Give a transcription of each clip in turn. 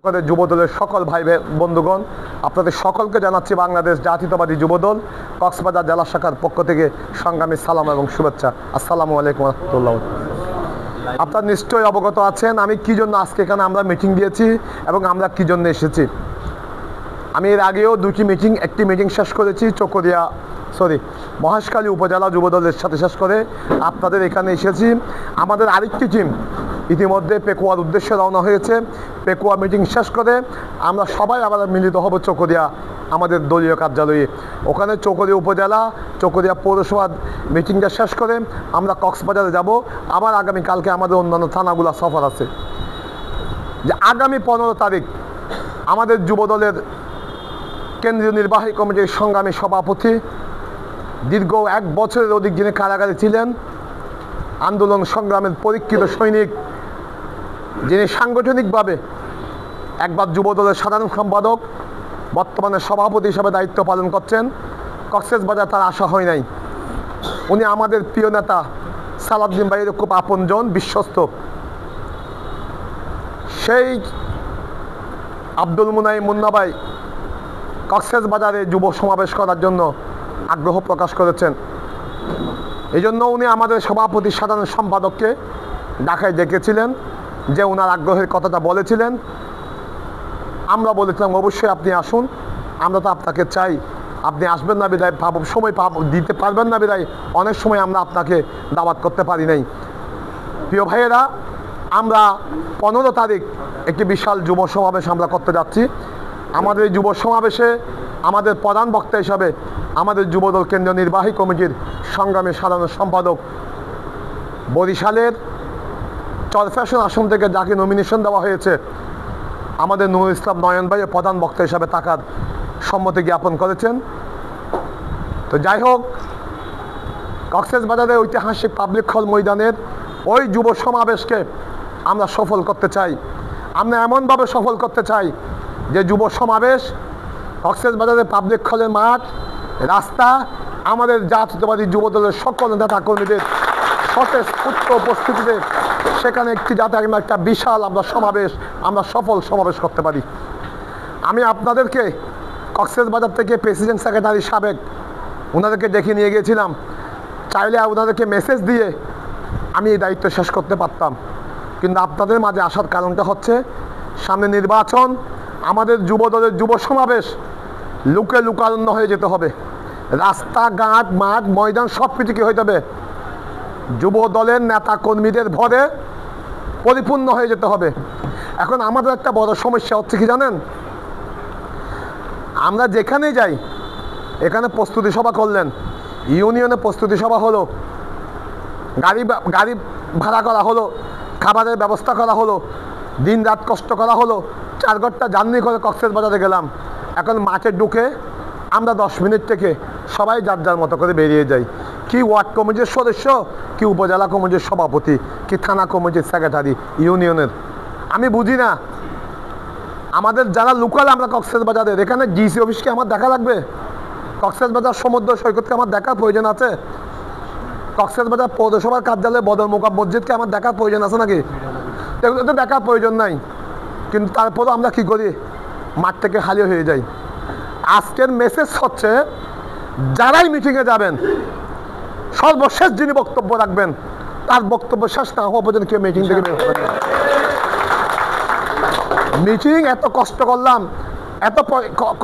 যুবদলের সকল ভাই বন্ধুগণ, আপনাদের সকলকে জানাচ্ছি বাংলাদেশ জাতীয়তাবাদী যুবদল কক্সবাজার জেলা শাখার পক্ষ থেকে সংগ্রামী সালাম এবং শুভেচ্ছা। আসসালামু আলাইকুম রহমতুল্লাহ। আপনারা নিশ্চয়ই অবগত আছেন আমি কি জন্য আজকে এখানে আমরা মিটিং দিয়েছি এবং আমরা কি জন্য এসেছি। আমি এর আগেও একটি মিটিং শেষ করেছি মহেশখালী উপজেলা যুবদলের সাথে শেষ করে আপনাদের এখানে এসেছি। আমাদের আরেকটি টিম ইতিমধ্যে পেকুয়ার উদ্দেশ্যে রওনা হয়েছে। পেকুয়া মিটিং শেষ করে আমরা সবাই আবার মিলিত হব চকরিয়া আমাদের দলীয় কার্যালয়ে। ওখানে চকরিয়া উপজেলা চকরিয়া পৌরসভার মিটিংটা শেষ করে আমরা কক্সবাজারে যাব। আবার আগামীকালকে আমাদের অন্যান্য থানাগুলো সফর আছে। যে আগামী 15 তারিখ আমাদের যুবদলের কেন্দ্রীয় নির্বাহী কমিটির সংগ্রামী সভাপতি, দীর্ঘ 1 বছরের অধিক যিনি কারাগারে ছিলেন, আন্দোলন সংগ্রামের পরীক্ষিত সৈনিক, যিনি সাংগঠনিকভাবে একবার যুবদলের সাধারণ সম্পাদক, বর্তমানে সভাপতি হিসাবে দায়িত্ব পালন করছেন। কক্সবাজার তার আশা হয় নাই। উনি আমাদের প্রিয় নেতা সালাউদ্দিন ভাইয়ের খুব আপনজন, বিশ্বস্ত। সেই আব্দুল মুনাইম মুন্না ভাই কক্সবাজারে যুব সমাবেশ করার জন্য আগ্রহ প্রকাশ করেছেন। এই জন্য উনি আমাদের সভাপতি সাধারণ সম্পাদককে ঢাকায় ডেকেছিলেন, যে ওনার আগ্রহের কথাটা বলেছিলেন। আমরা বলেছিলাম অবশ্যই আপনি আসুন, আমরা তো আপনাকে চাই। আপনি আসবেন না বিদায় সময় দিতে পারবেন না বিদায় অনেক সময় আমরা আপনাকে দাওয়াত করতে পারি নাই। প্রিয় ভাইয়েরা, আমরা 15 তারিখ একটি বিশাল যুব সমাবেশ আমরা করতে যাচ্ছি। আমাদের এই যুব সমাবেশে আমাদের প্রধান বক্তা হিসাবে আমাদের যুবদল কেন্দ্রীয় নির্বাহী কমিটির সংগ্রামী সাধারণ সম্পাদক, বরিশালের চরফ্যাশন আসন থেকে যাকে নমিনেশন দেওয়া হয়েছে, আমাদের নুরুল ইসলাম নয়ন ভাই প্রধান বক্তা হিসাবে থাকার সম্মতি জ্ঞাপন করেছেন। তো যাই হোক, কক্সবাজারের ঐতিহাসিক পাবলিক হল ময়দানের ওই যুব সমাবেশকে আমরা সফল করতে চাই। আমরা এমনভাবে সফল করতে চাই যে যুব সমাবেশ কক্সবাজারের পাবলিক হলের মাঠ, রাস্তা, আমাদের জাতীয়তাবাদী যুবদলের সকল নেতা কর্মীদের স্বতঃস্ফূর্ত উপস্থিতিতে সেখানে একটা বিশাল আমরা সফল সমাবেশ করতে পারি। আমি আপনাদেরকে কক্সবাজার থেকে প্রেসিডেন্ট সেক্রেটারি সাবেক ওনাদেরকে ডেকে নিয়ে গিয়েছিলাম। চাইলে ওনাদেরকে মেসেজ দিয়ে আমি এই দায়িত্ব শেষ করতে পারতাম, কিন্তু আপনাদের মাঝে আসার কারণটা হচ্ছে সামনে নির্বাচন। আমাদের যুবদলের যুব সমাবেশ লুকারণ্য হয়ে যেতে হবে। রাস্তাঘাট, মাঠ, ময়দান সব কিছু কি হয়ে যাবে? যুব দলের নেতা কর্মীদের ভরে পরিপূর্ণ হয়ে যেতে হবে। এখন আমাদের একটা বড় সমস্যা হচ্ছে কি জানেন? আমরা যেখানেই যাই, এখানে প্রস্তুতি সভা করলেন, ইউনিয়নে প্রস্তুতি সভা হলো, গাড়ি ভাড়া করা হলো, খাবারের ব্যবস্থা করা হলো, দিন রাত কষ্ট করা হলো, 4 ঘন্টা জার্নি করে কক্সবাজারে গেলাম। এখন মাঠে ঢুকে আমরা 10 মিনিট থেকে সবাই যার যার মতো করে বেরিয়ে যাই। কি ওয়ার্ড কমিটির সদস্য, কি উপজেলা কমিটির সভাপতি, কি থানা কমিটির সেক্রেটারি, ইউনিয়নের, আমি বুঝি না। আমাদের যারা লোকাল আমরা কক্সবাজারের, এখানে ডিসি অফিসকে আমার দেখা লাগবে? কক্সবাজার সমুদ্র সৈকতকে আমার দেখার প্রয়োজন আছে? কক্সবাজার পৌরসভার কার্যালয়ে বদর মোকাম মসজিদকে আমার দেখার প্রয়োজন আছে নাকি? এগুলো তো দেখার প্রয়োজন নাই, কিন্তু তারপরেও আমরা কি করি? মাঠ থেকে খালি হয়ে যাই। আজকের মেসেজ হচ্ছে, যারাই মিটিংয়ে যাবেন, সর্বশেষ যিনি বক্তব্য রাখবেন তার বক্তব্য শেষ না হওয়া পর্যন্ত কেউ মিটিং থেকে বের হবে না। মিটিং এত কষ্ট করলাম, এত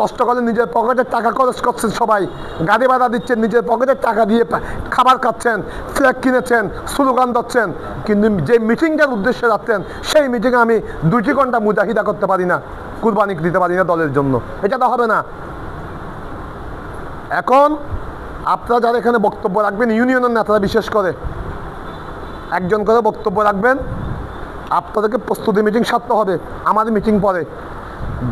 কষ্ট করলে নিজের পকেটের টাকা খরচ করছেন, সবাই গাড়ি ভাড়া দিচ্ছেন, নিজের পকেটের টাকা দিয়ে খাবার খাচ্ছেন, ফ্ল্যাগ কিনেছেন, স্লোগান দিচ্ছেন, কিন্তু যে মিটিংটার উদ্দেশ্যে যাচ্ছেন সেই মিটিংয়ে আমি 2 ঘন্টা মুজাহিদা করতে পারি না, কুরবানি দিতে পারি না দলের জন্য। এটা তো হবে না। এখন আপনারা যারা এখানে বক্তব্য রাখবেন, ইউনিয়নের নেতারা বিশেষ করে একজন করে বক্তব্য রাখবেন। আপনাদেরকে প্রস্তুতি মিটিং সারতে হবে। আমাদের মিটিং পরে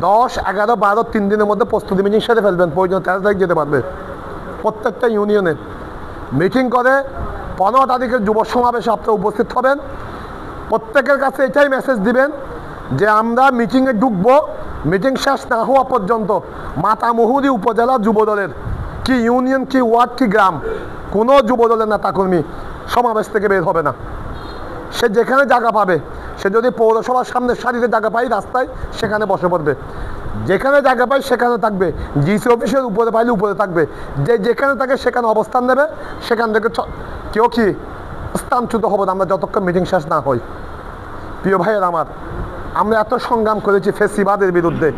10, 11, 12, 3 দিনের মধ্যে প্রস্তুতি মিটিং সেরে ফেলবেন। প্রয়োজন 13 তারিখ যেতে পারবে। প্রত্যেকটা ইউনিয়নে মিটিং করে 15 তারিখের যুব সমাবেশে আপনারা উপস্থিত হবেন। প্রত্যেকের কাছে এটাই মেসেজ দিবেন যে আমরা মিটিংয়ে ঢুকবো, মিটিং শেষ না হওয়া পর্যন্ত মাতামুহুরী উপজেলা যুবদলের কি ইউনিয়ন, কি ওয়ার্ড, কি গ্রাম, কোনো যুবদলের নেতাকর্মী সমাবেশ থেকে বের হবে না। সে যেখানে জায়গা পাবে সে যদি পৌরসভার সামনে সারিতে জায়গা পাই রাস্তায় সেখানে বসে পড়বে, যেখানে জায়গা পাই সেখানে থাকবে, জিসি অফিসের উপরে পাইলে উপরে থাকবে, যে যেখানে থাকে সেখানে অবস্থান নেবে, সেখান থেকে কেউ কি স্থানচ্যুত হবে না আমরা যতক্ষণ মিটিং শেষ না হয়। প্রিয় ভাইয়ের আমার, আমরা এত সংগ্রাম করেছি ফেসিবাদের বিরুদ্ধে,